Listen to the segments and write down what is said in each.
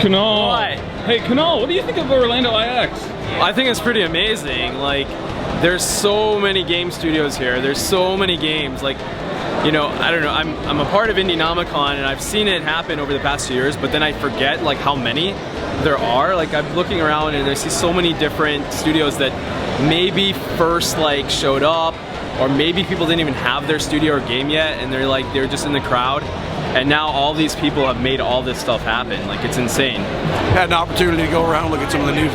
Canal. What? Hey, Canal, what do you think of ORLANDOiX? I think it's pretty amazing. Like, there's so many game studios here. There's so many games. Like, you know, I don't know. I'm a part of Indienomicon, and I've seen it happen over the past 2 years. But then I forget like how many there are. Like, I'm looking around and I see so many different studios that maybe first like showed up, or maybe people didn't even have their studio or game yet, and they're just in the crowd. And now all these people have made all this stuff happen. Like, it's insane. Had an opportunity to go around and look at some of the new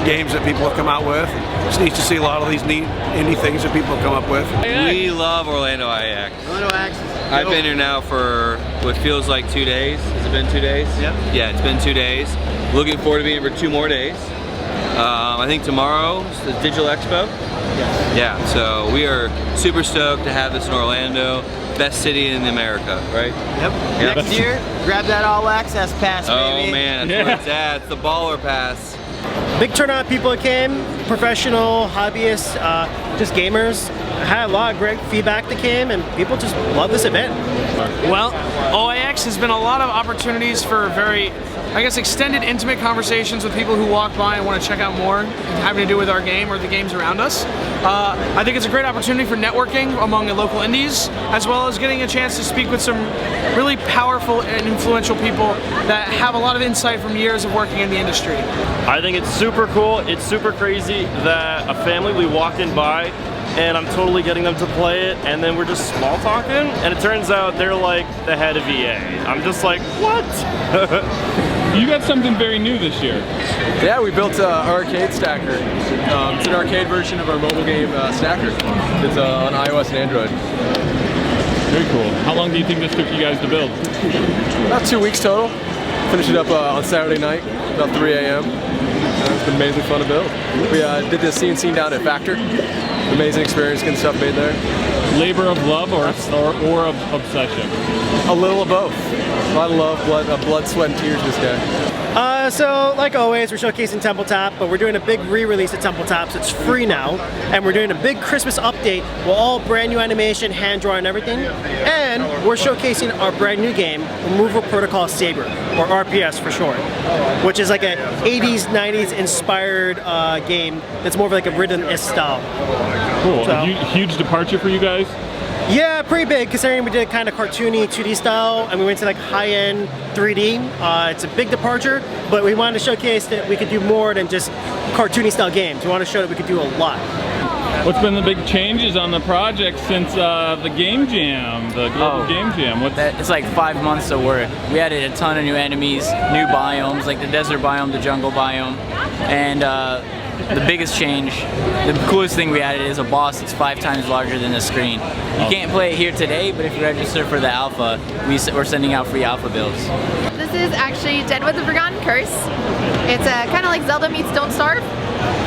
games that people have come out with. It's neat to see a lot of these neat indie things that people have come up with. We love ORLANDOiX. ORLANDOiX. I've been here now for what feels like 2 days. Has it been 2 days? Yep. Yeah, it's been 2 days. Looking forward to being here for 2 more days. I think tomorrow is the Digital Expo. Yes. Yeah, so we are super stoked to have this in Orlando. Best city in America, right? Yep. Next year, grab that all access pass, baby. Oh man, that's where it's at. It's the baller pass. Big turnout of people that came, professional, hobbyists, just gamers. I had a lot of great feedback that came, and people just love this event. Well, OIX has been a lot of opportunities for very, I guess, extended, intimate conversations with people who walk by and want to check out more having to do with our game or the games around us. I think it's a great opportunity for networking among the local indies, as well as getting a chance to speak with some really powerful and influential people that have a lot of insight from years of working in the industry. I think it's super cool. It's super crazy that a family will be walking by and I'm totally getting them to play it, and then we're just small talking, and it turns out they're like the head of EA. I'm just like, what? You got something very new this year. Yeah, we built an arcade stacker. It's an arcade version of our mobile game stacker. It's on iOS and Android. Very cool. How long do you think this took you guys to build? About 2 weeks total. Finished it up on Saturday night, about 3 a.m. It's been amazing fun to build. We did this scene down at Factor. Amazing experience getting stuff made there. Labor of love or of obsession? A little of both. A lot of love, blood, sweat, and tears this day. So, like always, we're showcasing Templetop, but we're doing a big re-release of Templetop, so it's free now. And we're doing a big Christmas update with all brand new animation, hand drawn, and everything. And we're showcasing our brand new game, Removal Protocol Saber, or RPS for short, which is like a 80s, 90s inspired game that's more of like a rhythm-esque style. Cool. So, huge departure for you guys? Yeah, pretty big considering we did kind of cartoony 2D style and we went to like high-end 3D. It's a big departure, but we wanted to showcase that we could do more than just cartoony style games. We want to show that we could do a lot. What's been the big changes on the project since the Game Jam, the Global Game Jam? It's like 5 months of work. We added a ton of new enemies, new biomes, like the desert biome, the jungle biome, and the biggest change, the coolest thing we added is a boss that's 5 times larger than the screen. You can't play it here today, but if you register for the alpha, we're sending out free alpha builds. This is actually Deadwood the Forgotten Curse. It's kind of like Zelda meets Don't Starve.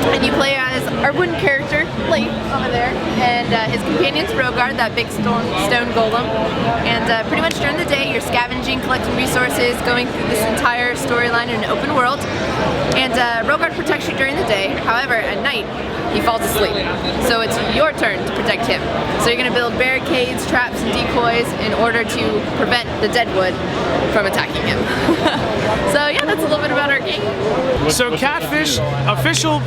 And you play as our wooden character, Lee, over there, and his companion's Rogard, that big stone golem. And pretty much during the day, you're scavenging, collecting resources, going through this entire storyline in an open world. And Rogard protects you during the day. However, at night, he falls asleep. So it's your turn to protect him. So you're going to build barricades, traps, and decoys in order to prevent the Deadwood from attacking him. So yeah, that's a little bit about our game. So Catfish, official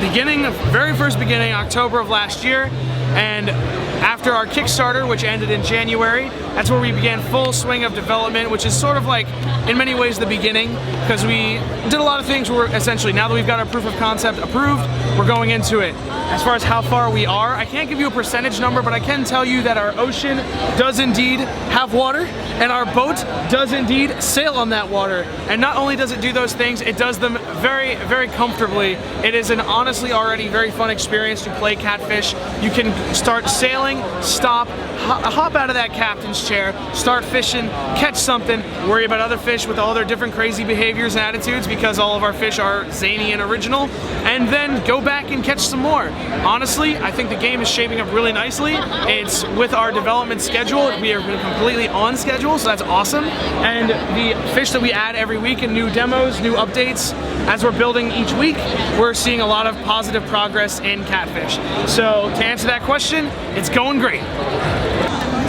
beginning, very first beginning, October of last year, and after our Kickstarter, which ended in January, that's where we began full swing of development, which is sort of like, in many ways, the beginning, because we did a lot of things where essentially, now that we've got our proof of concept approved, we're going into it. As far as how far we are, I can't give you a percentage number, but I can tell you that our ocean does indeed have water, and our boat does indeed sail on that water. And not only does it do those things, it does them very, very comfortably. It is an honestly already very fun experience to play Catfish. You can start sailing, stop, hop out of that captain's chair, start fishing, catch something, worry about other fish with all their different crazy behaviors and attitudes because all of our fish are zany and original, and then go back and catch some more. Honestly, I think the game is shaping up really nicely. It's with our development schedule. We are completely on schedule, so that's awesome. And the fish that we add every week and new demos, new updates, as we're building each week, we're seeing a lot of positive progress in Catfish. So to answer that question, it's going great.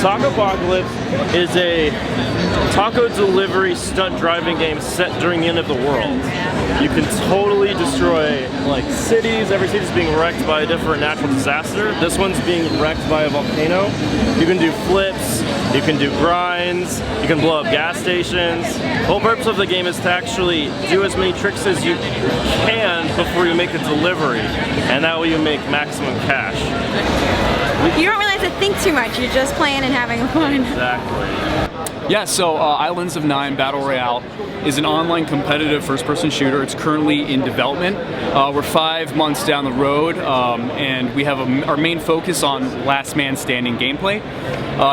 Taco Apocalypse is a taco delivery stunt driving game set during the end of the world. You can totally destroy like cities. Every city's being wrecked by a different natural disaster. This one's being wrecked by a volcano. You can do flips, you can do grinds, you can blow up gas stations. The whole purpose of the game is to actually do as many tricks as you can before you make a delivery, and that way you make maximum cash. You don't really have to think too much, you're just playing and having fun. Exactly. Yeah, so Islands of Nine Battle Royale is an online competitive first-person shooter. It's currently in development. We're 5 months down the road, and we have our main focus on last man standing gameplay.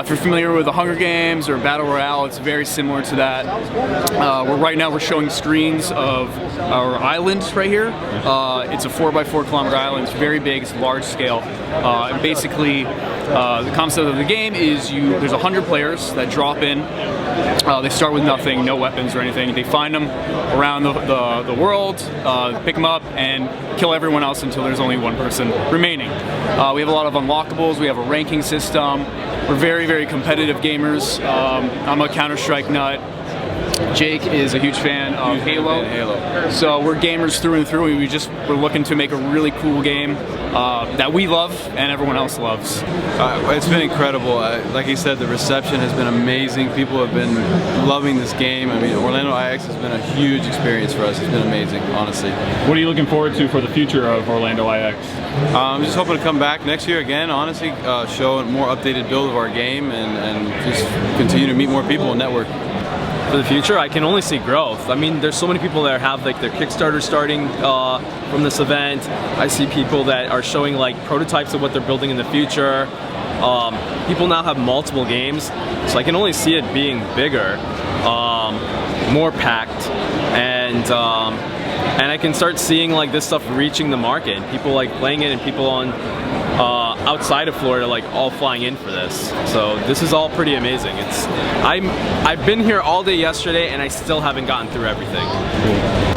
If you're familiar with the Hunger Games or Battle Royale, it's very similar to that. Right now we're showing screens of our island right here. It's a 4x4 kilometer island. It's very big. It's large scale. And basically, the concept of the game is there's 100 players that drop in. They start with nothing, no weapons or anything. They find them around the world, pick them up, and kill everyone else until there's only one person remaining. We have a lot of unlockables. We have a ranking system. We're very, very competitive gamers. I'm a Counter-Strike nut. Jake is a huge fan of Halo. So we're gamers through and through. We're looking to make a really cool game that we love and everyone else loves. It's been incredible. Like he said, the reception has been amazing. People have been loving this game. I mean, ORLANDoiX has been a huge experience for us. It's been amazing, honestly. What are you looking forward to for the future of ORLANDoiX? I'm just hoping to come back next year again, honestly, show a more updated build of our game and just continue to meet more people and network. For the future, I can only see growth. I mean, there's so many people that have like their Kickstarter starting from this event. I see people that are showing like prototypes of what they're building in the future. People now have multiple games, so I can only see it being bigger, more packed, and I can start seeing like this stuff reaching the market. People like playing it, and people on outside of Florida like all flying in for this. So this is all pretty amazing. I've been here all day yesterday and I still haven't gotten through everything. Cool.